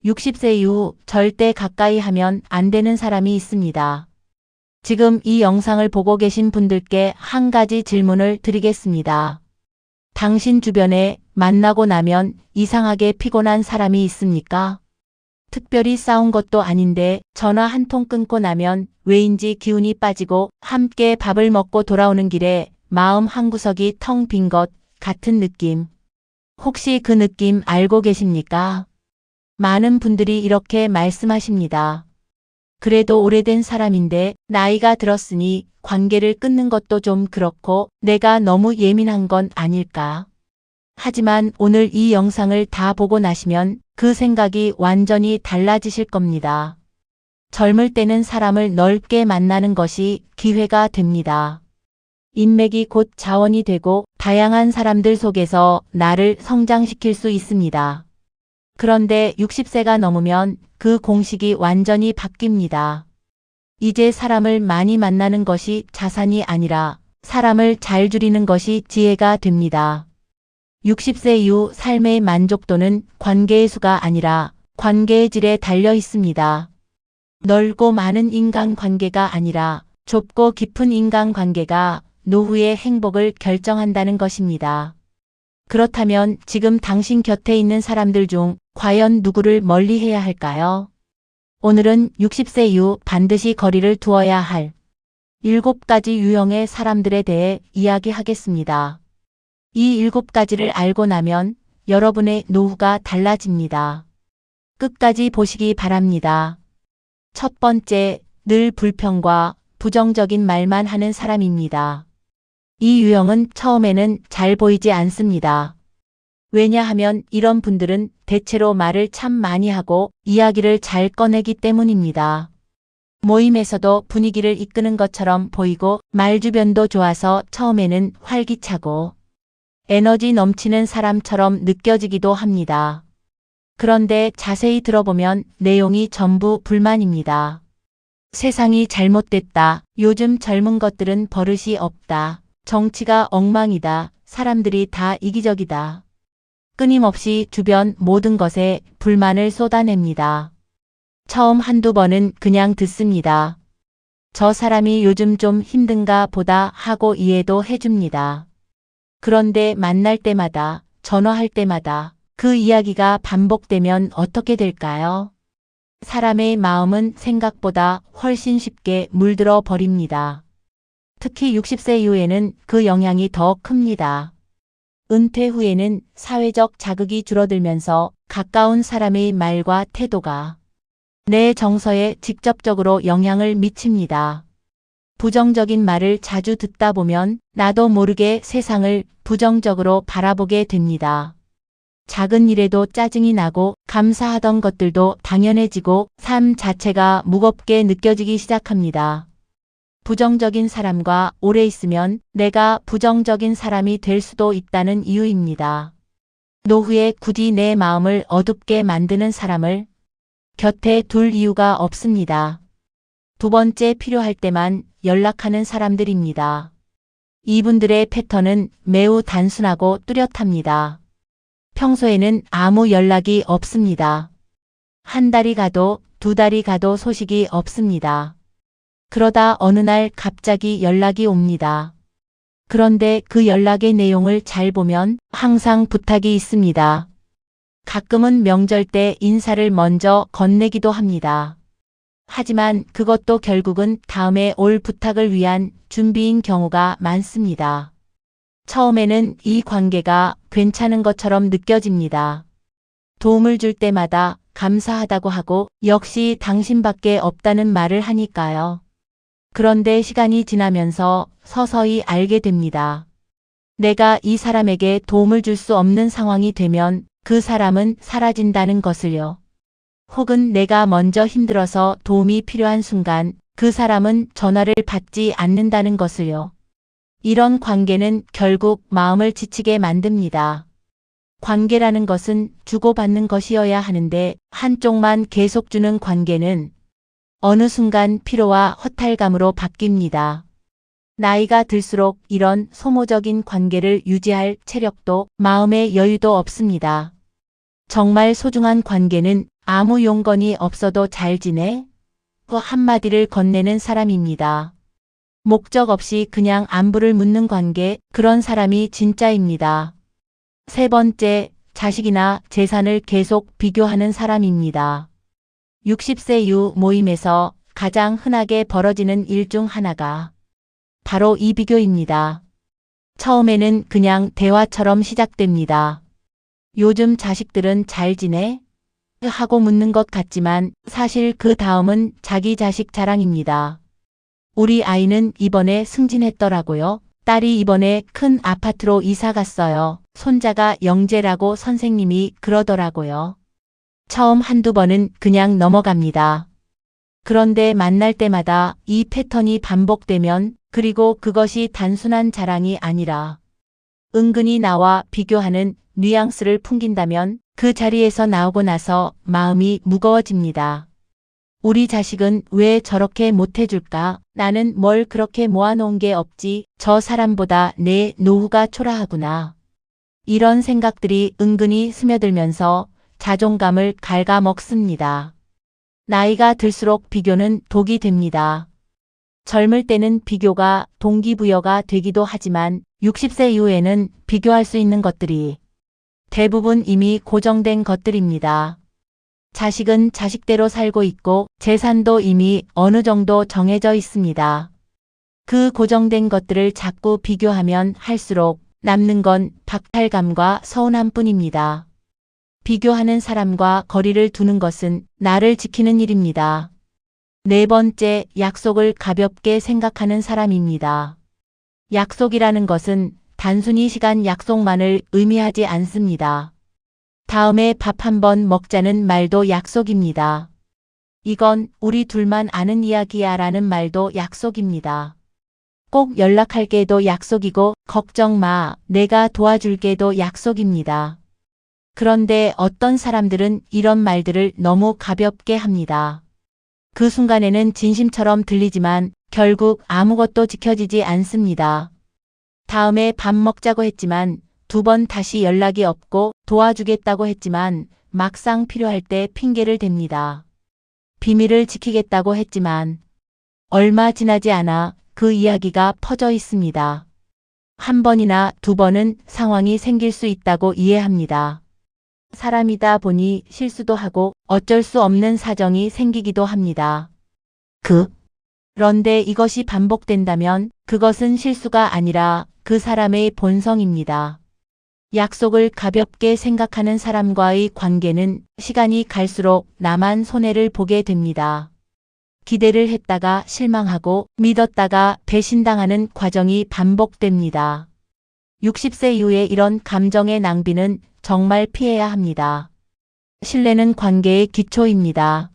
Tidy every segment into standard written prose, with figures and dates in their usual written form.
60세 이후 절대 가까이 하면 안 되는 사람이 있습니다. 지금 이 영상을 보고 계신 분들께 한 가지 질문을 드리겠습니다. 당신 주변에 만나고 나면 이상하게 피곤한 사람이 있습니까? 특별히 싸운 것도 아닌데 전화 한 통 끊고 나면 왜인지 기운이 빠지고 함께 밥을 먹고 돌아오는 길에 마음 한구석이 텅 빈 것 같은 느낌. 혹시 그 느낌 알고 계십니까? 많은 분들이 이렇게 말씀하십니다. 그래도 오래된 사람인데 나이가 들었으니 관계를 끊는 것도 좀 그렇고 내가 너무 예민한 건 아닐까? 하지만 오늘 이 영상을 다 보고 나시면 그 생각이 완전히 달라지실 겁니다. 젊을 때는 사람을 넓게 만나는 것이 기회가 됩니다. 인맥이 곧 자원이 되고 다양한 사람들 속에서 나를 성장시킬 수 있습니다. 그런데 60세가 넘으면 그 공식이 완전히 바뀝니다. 이제 사람을 많이 만나는 것이 자산이 아니라 사람을 잘 줄이는 것이 지혜가 됩니다. 60세 이후 삶의 만족도는 관계의 수가 아니라 관계의 질에 달려 있습니다. 넓고 많은 인간관계가 아니라 좁고 깊은 인간관계가 노후의 행복을 결정한다는 것입니다. 그렇다면 지금 당신 곁에 있는 사람들 중 과연 누구를 멀리해야 할까요? 오늘은 60세 이후 반드시 거리를 두어야 할 7가지 유형의 사람들에 대해 이야기하겠습니다. 이 7가지를 알고 나면 여러분의 노후가 달라집니다. 끝까지 보시기 바랍니다. 첫 번째, 늘 불평과 부정적인 말만 하는 사람입니다. 이 유형은 처음에는 잘 보이지 않습니다. 왜냐하면 이런 분들은 대체로 말을 참 많이 하고 이야기를 잘 꺼내기 때문입니다. 모임에서도 분위기를 이끄는 것처럼 보이고 말주변도 좋아서 처음에는 활기차고 에너지 넘치는 사람처럼 느껴지기도 합니다. 그런데 자세히 들어보면 내용이 전부 불만입니다. 세상이 잘못됐다. 요즘 젊은 것들은 버릇이 없다. 정치가 엉망이다. 사람들이 다 이기적이다. 끊임없이 주변 모든 것에 불만을 쏟아냅니다. 처음 한두 번은 그냥 듣습니다. 저 사람이 요즘 좀 힘든가 보다 하고 이해도 해줍니다. 그런데 만날 때마다, 전화할 때마다 그 이야기가 반복되면 어떻게 될까요? 사람의 마음은 생각보다 훨씬 쉽게 물들어 버립니다. 특히 60세 이후에는 그 영향이 더 큽니다. 은퇴 후에는 사회적 자극이 줄어들면서 가까운 사람의 말과 태도가 내 정서에 직접적으로 영향을 미칩니다. 부정적인 말을 자주 듣다 보면 나도 모르게 세상을 부정적으로 바라보게 됩니다. 작은 일에도 짜증이 나고 감사하던 것들도 당연해지고 삶 자체가 무겁게 느껴지기 시작합니다. 부정적인 사람과 오래 있으면 내가 부정적인 사람이 될 수도 있다는 이유입니다. 노후에 굳이 내 마음을 어둡게 만드는 사람을 곁에 둘 이유가 없습니다. 두 번째, 필요할 때만 연락하는 사람들입니다. 이분들의 패턴은 매우 단순하고 뚜렷합니다. 평소에는 아무 연락이 없습니다. 한 달이 가도 두 달이 가도 소식이 없습니다. 그러다 어느 날 갑자기 연락이 옵니다. 그런데 그 연락의 내용을 잘 보면 항상 부탁이 있습니다. 가끔은 명절 때 인사를 먼저 건네기도 합니다. 하지만 그것도 결국은 다음에 올 부탁을 위한 준비인 경우가 많습니다. 처음에는 이 관계가 괜찮은 것처럼 느껴집니다. 도움을 줄 때마다 감사하다고 하고 역시 당신밖에 없다는 말을 하니까요. 그런데 시간이 지나면서 서서히 알게 됩니다. 내가 이 사람에게 도움을 줄 수 없는 상황이 되면 그 사람은 사라진다는 것을요. 혹은 내가 먼저 힘들어서 도움이 필요한 순간 그 사람은 전화를 받지 않는다는 것을요. 이런 관계는 결국 마음을 지치게 만듭니다. 관계라는 것은 주고받는 것이어야 하는데 한쪽만 계속 주는 관계는 어느 순간 피로와 허탈감으로 바뀝니다. 나이가 들수록 이런 소모적인 관계를 유지할 체력도 마음의 여유도 없습니다. 정말 소중한 관계는 아무 용건이 없어도 잘 지내? 그 한마디를 건네는 사람입니다. 목적 없이 그냥 안부를 묻는 관계, 그런 사람이 진짜입니다. 세 번째, 자식이나 재산을 계속 비교하는 사람입니다. 60세 이후 모임에서 가장 흔하게 벌어지는 일 중 하나가 바로 이 비교입니다. 처음에는 그냥 대화처럼 시작됩니다. 요즘 자식들은 잘 지내? 하고 묻는 것 같지만 사실 그 다음은 자기 자식 자랑입니다. 우리 아이는 이번에 승진했더라고요. 딸이 이번에 큰 아파트로 이사 갔어요. 손자가 영재라고 선생님이 그러더라고요. 처음 한두 번은 그냥 넘어갑니다. 그런데 만날 때마다 이 패턴이 반복되면, 그리고 그것이 단순한 자랑이 아니라 은근히 나와 비교하는 뉘앙스를 풍긴다면 그 자리에서 나오고 나서 마음이 무거워집니다. 우리 자식은 왜 저렇게 못해줄까? 나는 뭘 그렇게 모아놓은 게 없지? 저 사람보다 내 노후가 초라하구나. 이런 생각들이 은근히 스며들면서 자존감을 갉아먹습니다. 나이가 들수록 비교는 독이 됩니다. 젊을 때는 비교가 동기부여가 되기도 하지만 60세 이후에는 비교할 수 있는 것들이 대부분 이미 고정된 것들입니다. 자식은 자식대로 살고 있고 재산도 이미 어느 정도 정해져 있습니다. 그 고정된 것들을 자꾸 비교하면 할수록 남는 건 박탈감과 서운함 뿐입니다. 비교하는 사람과 거리를 두는 것은 나를 지키는 일입니다. 네 번째, 약속을 가볍게 생각하는 사람입니다. 약속이라는 것은 단순히 시간 약속만을 의미하지 않습니다. 다음에 밥 한번 먹자는 말도 약속입니다. 이건 우리 둘만 아는 이야기야 라는 말도 약속입니다. 꼭 연락할게도 약속이고 걱정 마, 내가 도와줄게도 약속입니다. 그런데 어떤 사람들은 이런 말들을 너무 가볍게 합니다. 그 순간에는 진심처럼 들리지만 결국 아무것도 지켜지지 않습니다. 다음에 밥 먹자고 했지만 2번 다시 연락이 없고 도와주겠다고 했지만 막상 필요할 때 핑계를 댑니다. 비밀을 지키겠다고 했지만 얼마 지나지 않아 그 이야기가 퍼져 있습니다. 한 번이나 2번은 상황이 생길 수 있다고 이해합니다. 사람이다 보니 실수도 하고 어쩔 수 없는 사정이 생기기도 합니다. 그런데 이것이 반복된다면 그것은 실수가 아니라 그 사람의 본성입니다. 약속을 가볍게 생각하는 사람과의 관계는 시간이 갈수록 나만 손해를 보게 됩니다. 기대를 했다가 실망하고 믿었다가 배신당하는 과정이 반복됩니다. 60세 이후에 이런 감정의 낭비는 정말 피해야 합니다. 신뢰는 관계의 기초입니다.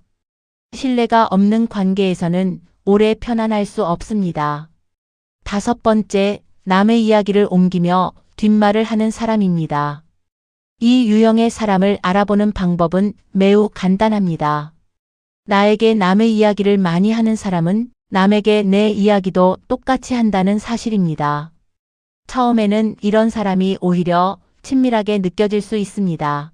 신뢰가 없는 관계에서는 오래 편안할 수 없습니다. 5번째, 남의 이야기를 옮기며 뒷말을 하는 사람입니다. 이 유형의 사람을 알아보는 방법은 매우 간단합니다. 나에게 남의 이야기를 많이 하는 사람은 남에게 내 이야기도 똑같이 한다는 사실입니다. 처음에는 이런 사람이 오히려 친밀하게 느껴질 수 있습니다.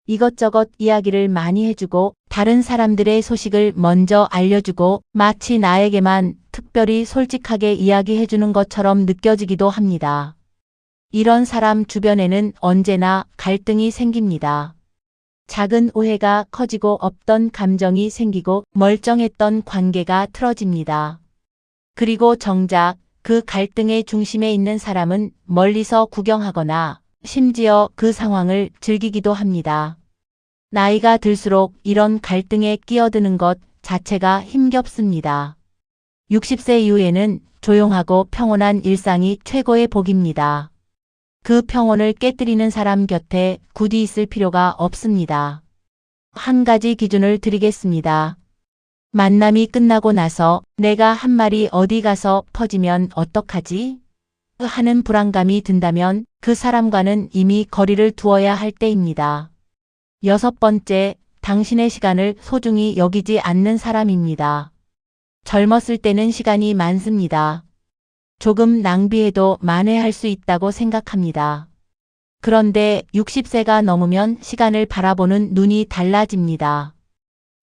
이것저것 이야기를 많이 해주고 다른 사람들의 소식을 먼저 알려주고 마치 나에게만 특별히 솔직하게 이야기해주는 것처럼 느껴지기도 합니다. 이런 사람 주변에는 언제나 갈등이 생깁니다. 작은 오해가 커지고 없던 감정이 생기고 멀쩡했던 관계가 틀어집니다. 그리고 정작 그 갈등의 중심에 있는 사람은 멀리서 구경하거나 심지어 그 상황을 즐기기도 합니다. 나이가 들수록 이런 갈등에 끼어드는 것 자체가 힘겹습니다. 60세 이후에는 조용하고 평온한 일상이 최고의 복입니다. 그 평온을 깨뜨리는 사람 곁에 굳이 있을 필요가 없습니다. 한 가지 기준을 드리겠습니다. 만남이 끝나고 나서 내가 한 말이 어디 가서 퍼지면 어떡하지? 하는 불안감이 든다면 그 사람과는 이미 거리를 두어야 할 때입니다. 6번째, 당신의 시간을 소중히 여기지 않는 사람입니다. 젊었을 때는 시간이 많습니다. 조금 낭비해도 만회할 수 있다고 생각합니다. 그런데 60세가 넘으면 시간을 바라보는 눈이 달라집니다.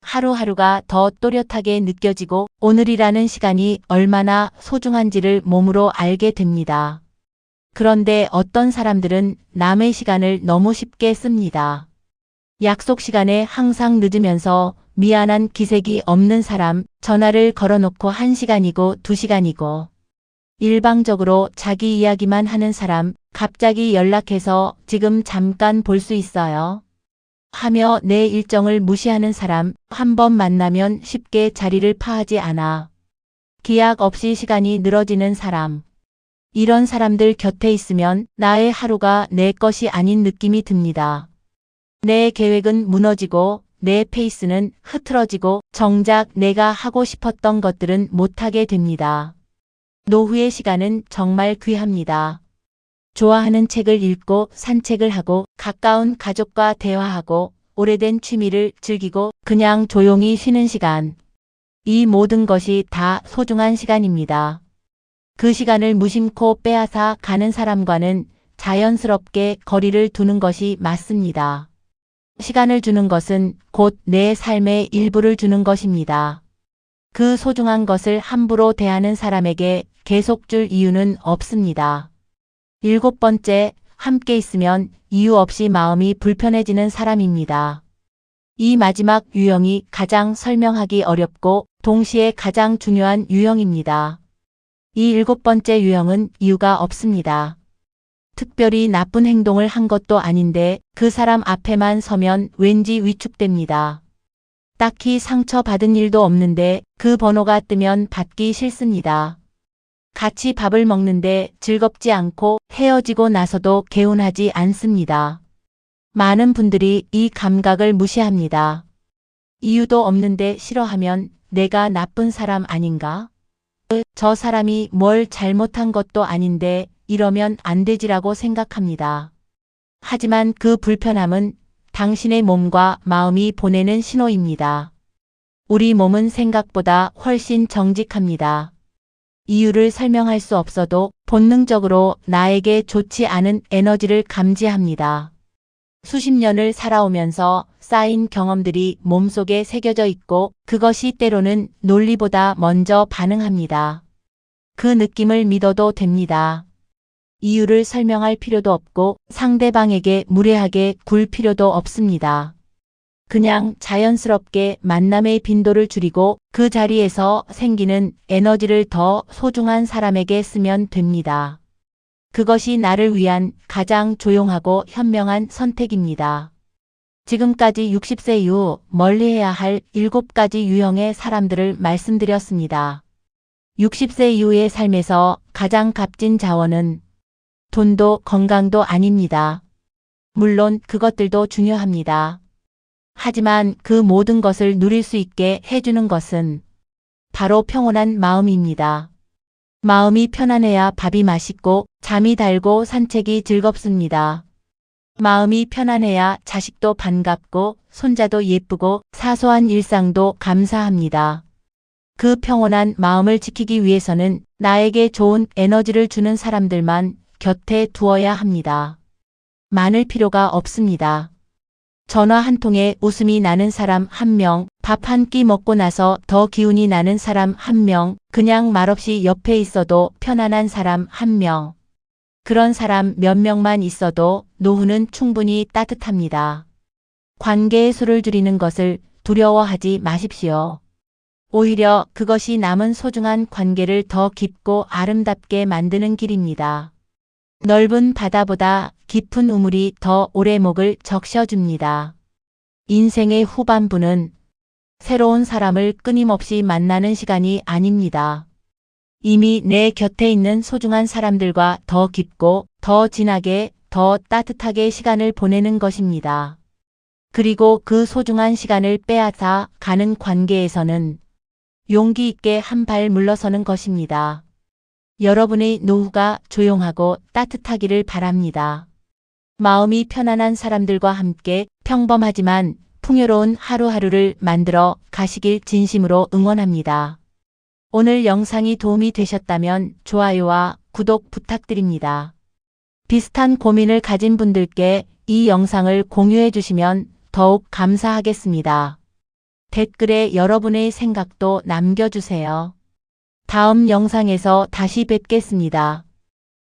하루하루가 더 또렷하게 느껴지고 오늘이라는 시간이 얼마나 소중한지를 몸으로 알게 됩니다. 그런데 어떤 사람들은 남의 시간을 너무 쉽게 씁니다. 약속 시간에 항상 늦으면서 미안한 기색이 없는 사람, 전화를 걸어놓고 1시간이고 2시간이고 일방적으로 자기 이야기만 하는 사람, 갑자기 연락해서 지금 잠깐 볼 수 있어요? 하며 내 일정을 무시하는 사람, 한 번 만나면 쉽게 자리를 파하지 않아 기약 없이 시간이 늘어지는 사람. 이런 사람들 곁에 있으면 나의 하루가 내 것이 아닌 느낌이 듭니다. 내 계획은 무너지고 내 페이스는 흐트러지고 정작 내가 하고 싶었던 것들은 못하게 됩니다. 노후의 시간은 정말 귀합니다. 좋아하는 책을 읽고 산책을 하고 가까운 가족과 대화하고 오래된 취미를 즐기고 그냥 조용히 쉬는 시간. 이 모든 것이 다 소중한 시간입니다. 그 시간을 무심코 빼앗아 가는 사람과는 자연스럽게 거리를 두는 것이 맞습니다. 시간을 주는 것은 곧 내 삶의 일부를 주는 것입니다. 그 소중한 것을 함부로 대하는 사람에게 계속 줄 이유는 없습니다. 7번째, 함께 있으면 이유 없이 마음이 불편해지는 사람입니다. 이 마지막 유형이 가장 설명하기 어렵고 동시에 가장 중요한 유형입니다. 이 7번째 유형은 이유가 없습니다. 특별히 나쁜 행동을 한 것도 아닌데 그 사람 앞에만 서면 왠지 위축됩니다. 딱히 상처받은 일도 없는데 그 번호가 뜨면 받기 싫습니다. 같이 밥을 먹는데 즐겁지 않고 헤어지고 나서도 개운하지 않습니다. 많은 분들이 이 감각을 무시합니다. 이유도 없는데 싫어하면 내가 나쁜 사람 아닌가? 저 사람이 뭘 잘못한 것도 아닌데 이러면 안 되지라고 생각합니다. 하지만 그 불편함은 당신의 몸과 마음이 보내는 신호입니다. 우리 몸은 생각보다 훨씬 정직합니다. 이유를 설명할 수 없어도 본능적으로 나에게 좋지 않은 에너지를 감지합니다. 수십 년을 살아오면서 쌓인 경험들이 몸속에 새겨져 있고 그것이 때로는 논리보다 먼저 반응합니다. 그 느낌을 믿어도 됩니다. 이유를 설명할 필요도 없고 상대방에게 무례하게 굴 필요도 없습니다. 그냥 자연스럽게 만남의 빈도를 줄이고 그 자리에서 생기는 에너지를 더 소중한 사람에게 쓰면 됩니다. 그것이 나를 위한 가장 조용하고 현명한 선택입니다. 지금까지 60세 이후 멀리해야 할 7가지 유형의 사람들을 말씀드렸습니다. 60세 이후의 삶에서 가장 값진 자원은 돈도 건강도 아닙니다. 물론 그것들도 중요합니다. 하지만 그 모든 것을 누릴 수 있게 해주는 것은 바로 평온한 마음입니다. 마음이 편안해야 밥이 맛있고 잠이 달고 산책이 즐겁습니다. 마음이 편안해야 자식도 반갑고 손자도 예쁘고 사소한 일상도 감사합니다. 그 평온한 마음을 지키기 위해서는 나에게 좋은 에너지를 주는 사람들만 곁에 두어야 합니다. 많을 필요가 없습니다. 전화 한 통에 웃음이 나는 사람 1명, 밥 한 끼 먹고 나서 더 기운이 나는 사람 1명, 그냥 말없이 옆에 있어도 편안한 사람 1명. 그런 사람 몇 명만 있어도 노후는 충분히 따뜻합니다. 관계의 수를 줄이는 것을 두려워하지 마십시오. 오히려 그것이 남은 소중한 관계를 더 깊고 아름답게 만드는 길입니다. 넓은 바다보다 깊은 우물이 더 오래 목을 적셔줍니다. 인생의 후반부는 새로운 사람을 끊임없이 만나는 시간이 아닙니다. 이미 내 곁에 있는 소중한 사람들과 더 깊고 더 진하게 더 따뜻하게 시간을 보내는 것입니다. 그리고 그 소중한 시간을 빼앗아 가는 관계에서는 용기 있게 한 발 물러서는 것입니다. 여러분의 노후가 조용하고 따뜻하기를 바랍니다. 마음이 편안한 사람들과 함께 평범하지만 풍요로운 하루하루를 만들어 가시길 진심으로 응원합니다. 오늘 영상이 도움이 되셨다면 좋아요와 구독 부탁드립니다. 비슷한 고민을 가진 분들께 이 영상을 공유해 주시면 더욱 감사하겠습니다. 댓글에 여러분의 생각도 남겨주세요. 다음 영상에서 다시 뵙겠습니다.